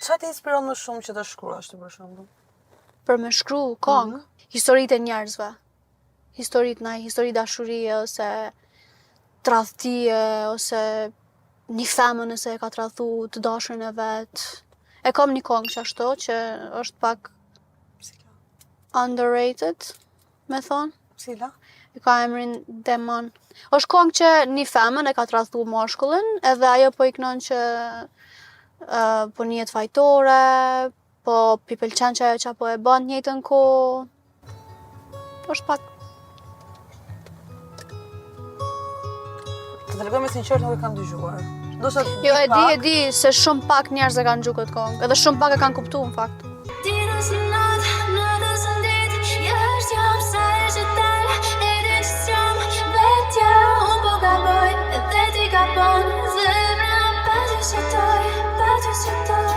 Qa ti inspiron më shumë që të shkruash ti për shembull? Për me shkru këngë, historitë e njerëzve. Histori dashurie, ose tradhtie, ose një femër nëse e ka tradhtu të dashurin e vet. E kam një këngë qashtu që është pak underrated, me thonë. Cila? E ka emrin Demon. Është këngë që një femër e ka tradhtu mashkullin, edhe ajo po i kënon që po njihet fajtore, po pi pëlqen që ajo që po e bën njëjtën kohë. Është pak. Të tregoj me sinqert nuk e kam dëgjuar. Jo, e di se shumë pak njerëz e kanë dëgjuar këtë këngë, edhe shumë pak e kanë kuptuar në fakt. Zemra pa të shëtoj